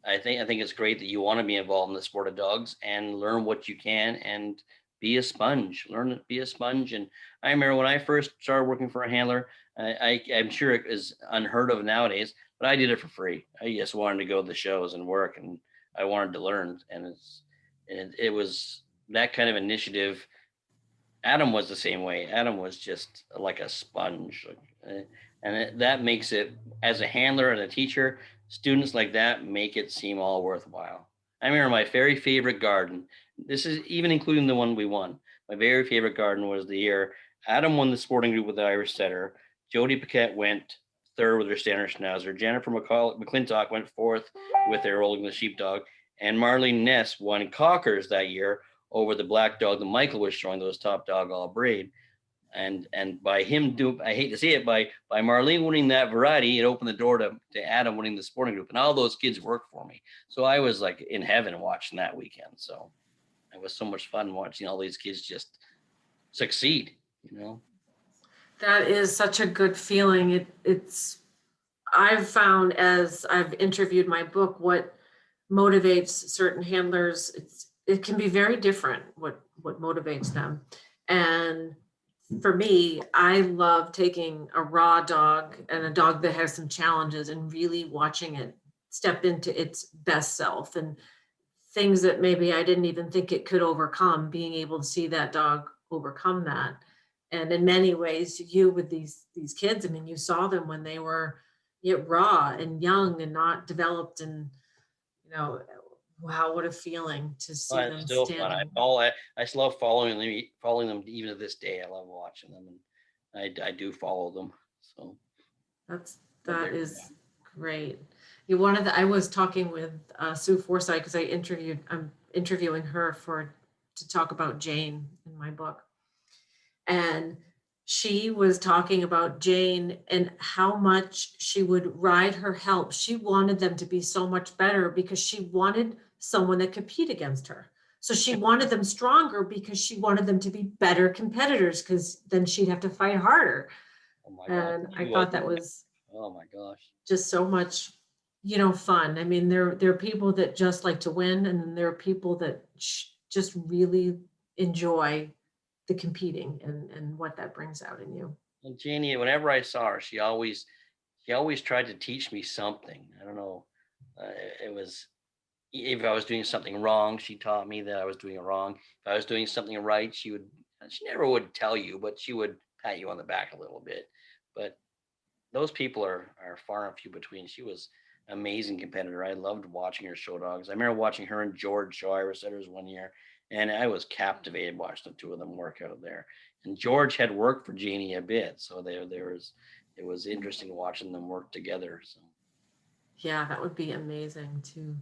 B: I think it's great that you want to be involved in the sport of dogs and learn what you can and be a sponge. Be a sponge. And I remember when I first started working for a handler, I'm sure it is unheard of nowadays, but I did it for free. I just wanted to go to the shows and work, and I wanted to learn. And it was that kind of initiative. Adam was the same way. Adam was just like a sponge. And that makes it, as a handler and a teacher, students like that make it seem all worthwhile. I remember my very favorite garden. This is even including the one we won. My very favorite garden was the year Adam won the sporting group with the Irish setter. Jody Paquette went third with her standard schnauzer. Jennifer McClintock went fourth with her Old English sheepdog. And Marlene Ness won Cockers that year over the black dog that Michael was showing, those top dog all breed. and by him I hate to say it, by Marlene winning that variety, it opened the door to Adam winning the sporting group, and all those kids worked for me. So I was like in heaven watching that weekend. So it was so much fun watching all these kids just succeed, you know.
A: That is such a good feeling. I've found as I've interviewed my book, what motivates certain handlers, it can be very different what motivates them. And for me, I love taking a raw dog and a dog that has some challenges and really watching it step into its best self and things that maybe I didn't even think it could overcome, being able to see that dog overcome that. And in many ways, you with these kids, I mean, you saw them when they were yet raw and young and not developed, and you know, wow, what a feeling to see
B: Oh, it's
A: them
B: still fun.
A: standing.
B: I still love following them even to this day. I love watching them, and I do follow them. So
A: That is great. You wanted I was talking with Sue Forsythe because I'm interviewing her to talk about Jane in my book. And she was talking about Jane and how much she would ride her help. She wanted them to be so much better because she wanted someone that compete against her. So she wanted them stronger because she wanted them to be better competitors, because then she'd have to fight harder.
B: oh my God,
A: And I thought that was
B: oh my gosh.
A: just so much, fun. I mean, there are people that just like to win, and then there are people that just really enjoy the competing and what that brings out in you.
B: And Janie, whenever I saw her, she always tried to teach me something. I don't know. It was, if I was doing something wrong, she taught me that I was doing it wrong. If I was doing something right, she never would tell you, but she would pat you on the back a little bit. But those people are far and few between. She was an amazing competitor. I loved watching her show dogs. I remember watching her and George show Irish setters one year, and I was captivated watching the two of them work out there. And George had worked for Janie a bit, so it was interesting watching them work together. So
A: Yeah, that would be amazing to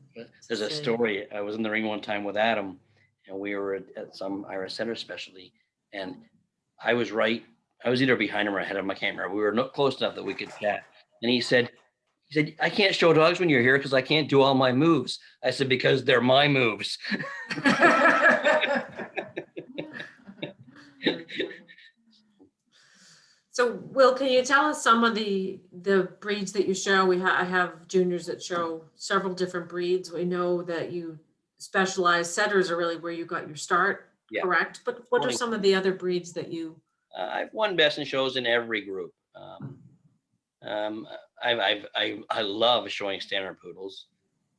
B: there's a
A: see.
B: story. I was in the ring one time with Adam, and we were at some Irish setter specialty, and I was right. I was either behind him or ahead of him. I can't remember. We were not close enough that we could chat. And he said, I can't show dogs when you're here because I can't do all my moves. I said, because they're my moves.
A: So, Will, can you tell us some of the breeds that you show? I have juniors that show several different breeds. We know that you specialize. Setters are really where you got your start,
B: Yeah.
A: Correct? But what are some of the other breeds that you?
B: I've won best in shows in every group. I love showing standard poodles.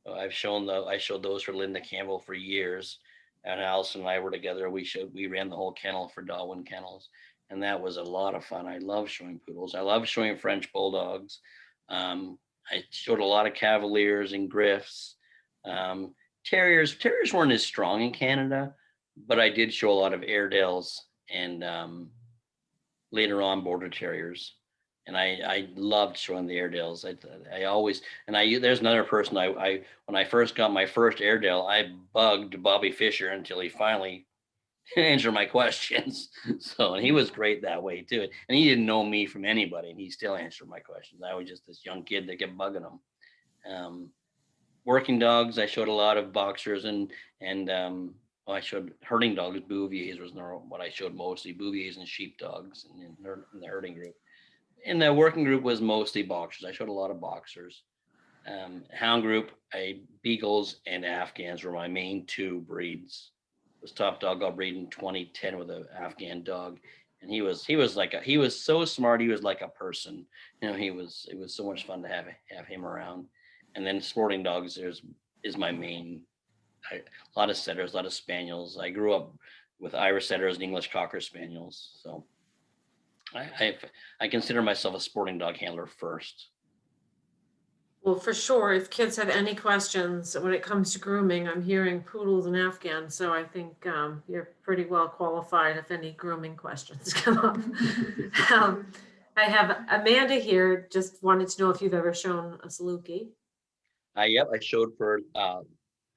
B: I showed those for Linda Campbell for years, and Alison and I were together. We ran the whole kennel for Darwin Kennels, and that was a lot of fun. I love showing poodles. I love showing French bulldogs. I showed a lot of Cavaliers and Griffs. Terriers weren't as strong in Canada, but I did show a lot of Airedales and later on Border Terriers. And I loved showing the Airedales. I always, there's another person when I first got my first Airedale, I bugged Bobby Fisher until he finally answered my questions. So, and he was great that way too. And he didn't know me from anybody, and he still answered my questions. I was just this young kid that kept bugging him. Working dogs, I showed a lot of boxers and I showed herding dogs. Bouviers was what I showed mostly, Bouviers and sheepdogs in the herding group. In the working group was mostly boxers. I showed a lot of boxers. Hound Group, Beagles and Afghans were my main two breeds. It was Top Dog got breed in 2010 with an Afghan dog, and he was so smart. He was like a person. It was so much fun to have him around. And then sporting dogs is my main. A lot of setters, a lot of spaniels. I grew up with Irish setters and English Cocker spaniels, so. I consider myself a sporting dog handler first.
A: Well, for sure, if kids have any questions when it comes to grooming, I'm hearing poodles and Afghans, so I think you're pretty well qualified if any grooming questions come up. I have Amanda here, just wanted to know if you've ever shown a Saluki.
B: Yep, I showed for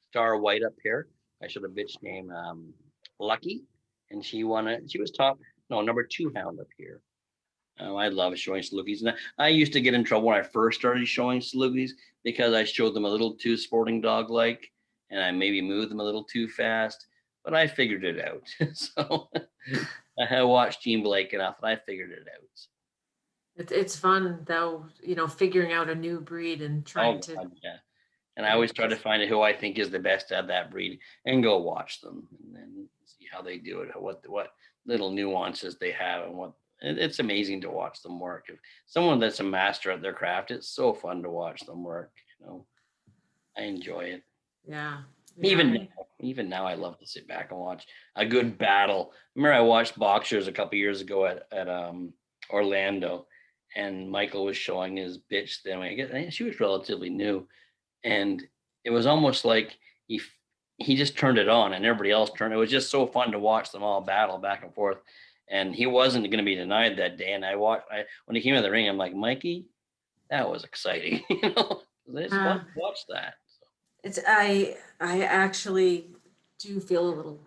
B: Star White up here. I showed a bitch named Lucky, and she won it. She was top. number 2 hound up here. I love showing Salukis. And I used to get in trouble when I first started showing Salukis because I showed them a little too sporting dog like, and I maybe moved them a little too fast, but I figured it out. So I watched Gene Blake enough and I figured it out.
A: It's fun though, figuring out a new breed and trying
B: Oh,
A: to.
B: God, yeah. And I always try to find who I think is the best at that breed and go watch them and then see how they do it, what little nuances they have, and it's amazing to watch them work. If someone that's a master at their craft, it's so fun to watch them work. I enjoy it.
A: Yeah.
B: Even now, I love to sit back and watch a good battle. Remember, I watched boxers a couple years ago at Orlando, and Michael was showing his bitch. Then I guess she was relatively new, and it was almost like he just turned it on, and everybody else turned. It was just so fun to watch them all battle back and forth. And he wasn't going to be denied that day. And when he came in the ring, I'm like, Mikey, that was exciting. It's fun to watch that.
A: I actually do feel a little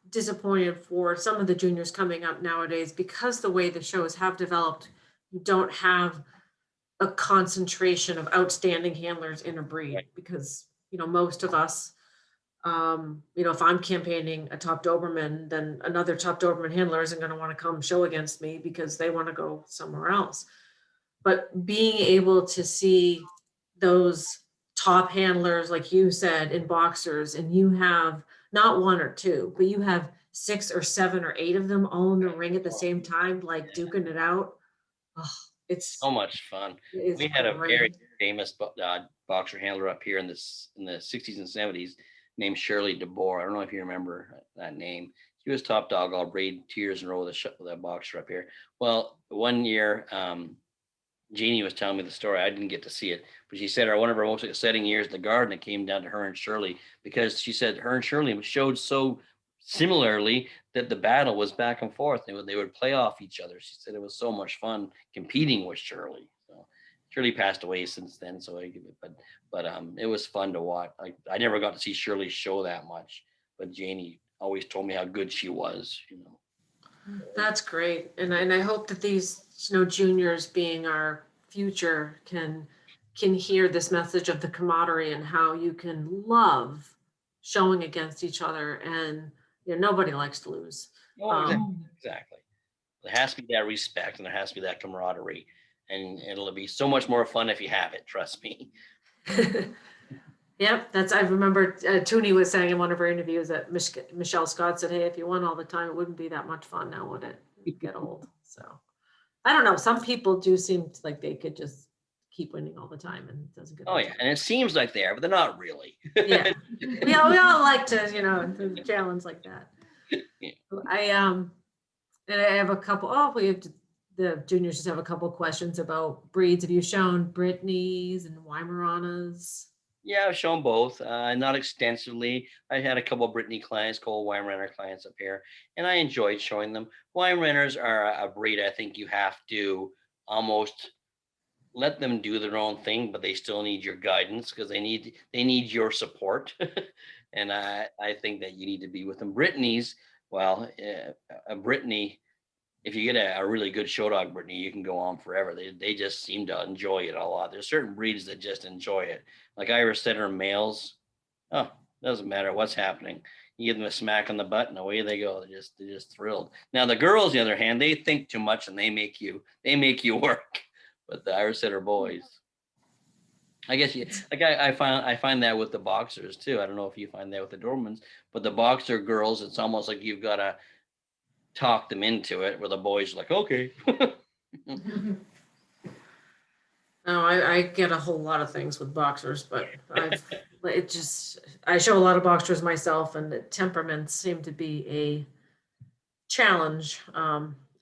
A: disappointed for some of the juniors coming up nowadays, because the way the shows have developed, you don't have a concentration of outstanding handlers in a breed.
B: Right.
A: Because most of us, if I'm campaigning a top Doberman, then another top Doberman handler isn't going to want to come show against me because they want to go somewhere else. But being able to see those top handlers, like you said, in boxers, and you have not 1 or 2, but you have 6 or 7 or 8 of them all in the ring at the same time, like duking it out. Oh, it's
B: So much fun. We had a very famous boxer handler up here in the 60s and 70s named Shirley DeBoer. I don't know if you remember that name. She was top dog all breed 2 years in a row with a boxer up here. Well, one year, Jeannie was telling me the story. I didn't get to see it, but she said one of her most exciting years in the garden, it came down to her and Shirley, because she said her and Shirley showed so similarly that the battle was back and forth. They would play off each other. She said it was so much fun competing with Shirley. So Shirley passed away since then. So but it was fun to watch. I never got to see Shirley show that much, but Janie always told me how good she was.
A: That's great. And I hope that these, juniors being our future can hear this message of the camaraderie and how you can love showing against each other. And nobody likes to lose.
B: Oh, exactly. There has to be that respect and there has to be that camaraderie. And it'll be so much more fun if you have it, trust me.
A: Yep, I remember Toonie was saying in one of her interviews that Michelle Scott said, hey, if you won all the time, it wouldn't be that much fun now, would it? You'd get old. So I don't know. Some people do seem like they could just keep winning all the time and it doesn't get
B: old. Oh, yeah. And it seems like they are, but they're not really.
A: Yeah. We all like to, challenge like that. Yeah. And I have a couple, the juniors just have a couple questions about breeds. Have you shown Brittany's and Weimaranas?
B: Yeah, I've shown both, not extensively. I had a couple of Brittany clients, Cole Weimaraner clients up here, and I enjoyed showing them. Weimaraners are a breed I think you have to almost let them do their own thing, but they still need your guidance because they need your support. And I think that you need to be with them. Brittany's, well, a Brittany, if you get a really good show dog Brittany, you can go on forever. They just seem to enjoy it a lot. There's certain breeds that just enjoy it. Like Irish setter males, doesn't matter what's happening. You give them a smack on the butt and away they go. They're just thrilled. Now the girls, on the other hand, they think too much and they make you work. But the Irish setter boys, I guess I find that with the boxers too. I don't know if you find that with the Dobermans, but the boxer girls, it's almost like you've got to talk them into it, where the boys are like, okay.
A: No, I get a whole lot of things with boxers, but I show a lot of boxers myself, and the temperaments seem to be a challenge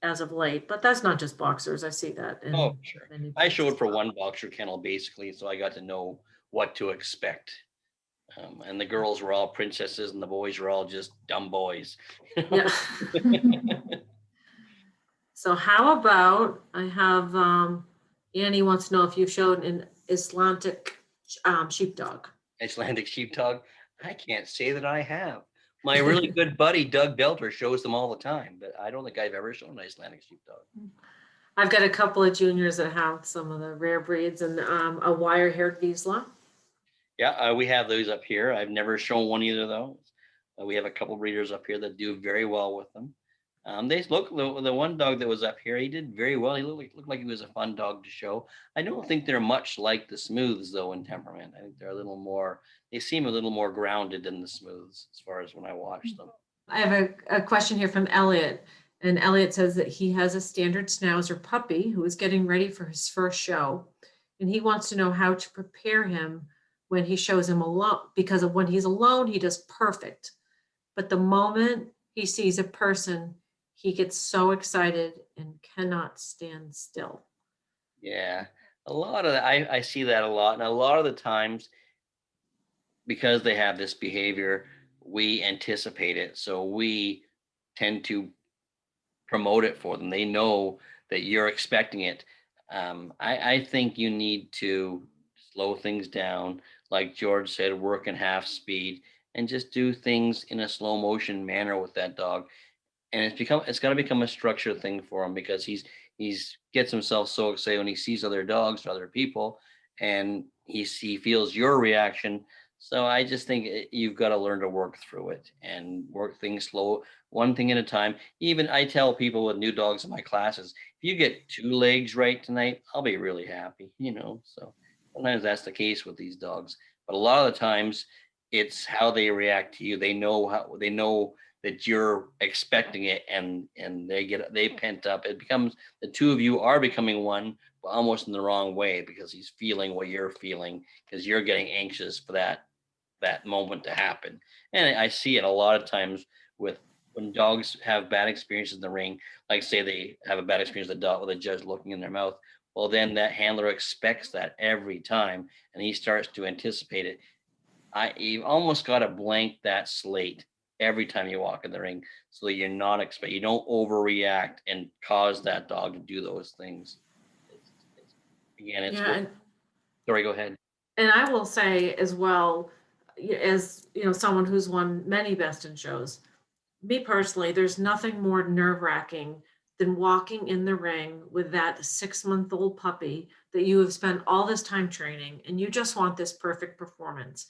A: as of late. But that's not just boxers. I see that.
B: Oh, sure. I showed for one boxer kennel basically, so I got to know what to expect. And the girls were all princesses, and the boys were all just dumb boys.
A: Yeah. So how about I have Annie wants to know if you've shown an Icelandic sheepdog.
B: Icelandic sheepdog. I can't say that I have. My really good buddy, Doug Belter, shows them all the time, but I don't think I've ever shown an Icelandic sheepdog.
A: I've got a couple of juniors that have some of the rare breeds and a wire-haired Vizsla.
B: Yeah, we have those up here. I've never shown one either, though. We have a couple breeders up here that do very well with them. They look the one dog that was up here. He did very well. He looked like he was a fun dog to show. I don't think they're much like the smooths though in temperament. I think they're a little more. They seem a little more grounded than the smooths as far as when I watch them.
A: I have a question here from Elliot, and Elliot says that he has a standard Schnauzer puppy who is getting ready for his first show, and he wants to know how to prepare him when he shows him alone, because of when he's alone, he does perfect. But the moment he sees a person, he gets so excited and cannot stand still.
B: Yeah, a lot of that, I see that a lot, and a lot of the times, because they have this behavior, we anticipate it, so we tend to promote it for them. They know that you're expecting it. I think you need to slow things down, like George said, work in half speed, and just do things in a slow motion manner with that dog. And it's got to become a structured thing for him, because he's gets himself so excited when he sees other dogs or other people, and he feels your reaction. So I just think you've got to learn to work through it and work things slow, one thing at a time. Even I tell people with new dogs in my classes, if you get 2 legs right tonight, I'll be really happy, So sometimes that's the case with these dogs, but a lot of the times it's how they react to you. They know that you're expecting it, and they pent up. It becomes the two of you are becoming one, but almost in the wrong way, because he's feeling what you're feeling, because you're getting anxious for that moment to happen. And I see it a lot of times with when dogs have bad experiences in the ring, like say they have a bad experience with a dog with a judge looking in their mouth. Well, then that handler expects that every time, and he starts to anticipate it. You've almost got to blank that slate every time you walk in the ring, so that you don't overreact and cause that dog to do those things. Sorry, go ahead.
A: And I will say as well, as someone who's won many best in shows, me personally, there's nothing more nerve-wracking than walking in the ring with that 6-month-old puppy that you have spent all this time training, and you just want this perfect performance.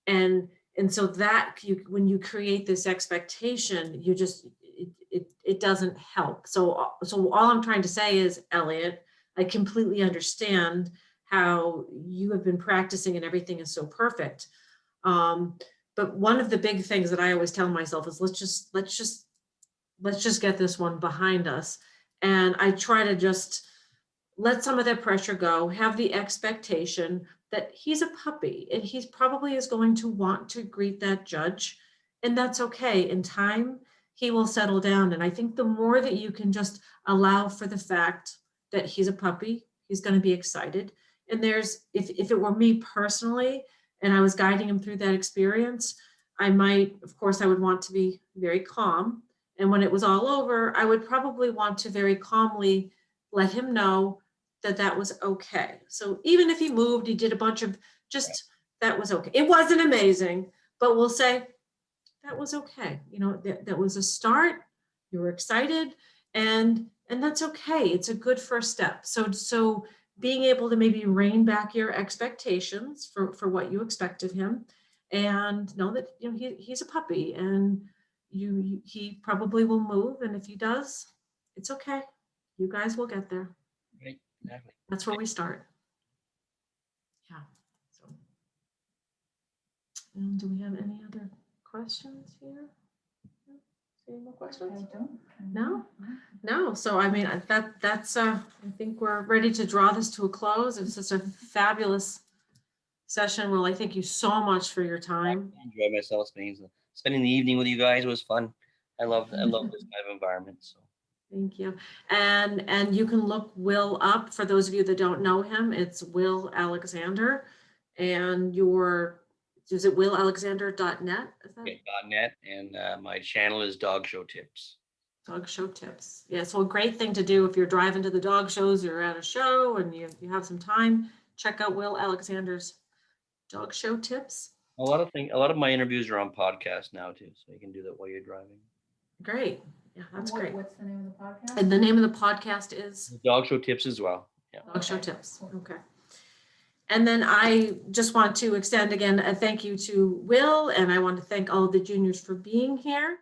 A: And so that when you create this expectation, it doesn't help. So all I'm trying to say is, Elliot, I completely understand how you have been practicing and everything is so perfect. But one of the big things that I always tell myself is let's just get this one behind us. And I try to just let some of that pressure go, have the expectation that he's a puppy and he's probably is going to want to greet that judge, and that's okay. In time, he will settle down. And I think the more that you can just allow for the fact that he's a puppy, he's going to be excited. And if it were me personally, and I was guiding him through that experience, I would want to be very calm. And when it was all over, I would probably want to very calmly let him know that was okay. So even if he moved, he did a bunch of that was okay. It wasn't amazing, but we'll say that was okay. That was a start. You were excited, and that's okay. It's a good first step. So being able to maybe rein back your expectations for what you expect of him, and know that he's a puppy, and he probably will move, and if he does, it's okay. You guys will get there.
B: Right. Exactly.
A: That's where we start. Yeah. So, and do we have any other questions here? Any more questions?
C: I don't.
A: No. So I mean, that's I think we're ready to draw this to a close. It's just a fabulous session. Will, I thank you so much for your time.
B: I enjoyed myself spending the evening with you guys. Was fun. I love this kind of environment. So
A: thank you. And you can look Will up. For those of you that don't know him, it's Will Alexander. And is it willalexander.net?
B: okay, .net, and my channel is Dog Show Tips.
A: Dog show tips. Yeah, so a great thing to do if you're driving to the dog shows, you're at a show and you have some time, check out Will Alexander's Dog Show Tips.
B: A lot of my interviews are on podcast now too, so you can do that while you're driving.
A: Great. Yeah, that's great.
C: What's the name of the podcast?
A: And the name of the podcast is
B: Dog show tips as well. Yeah.
A: Dog Show
C: Okay,
A: Tips.
C: cool.
A: Okay. And then I just want to extend again a thank you to Will, and I want to thank all of the juniors for being here.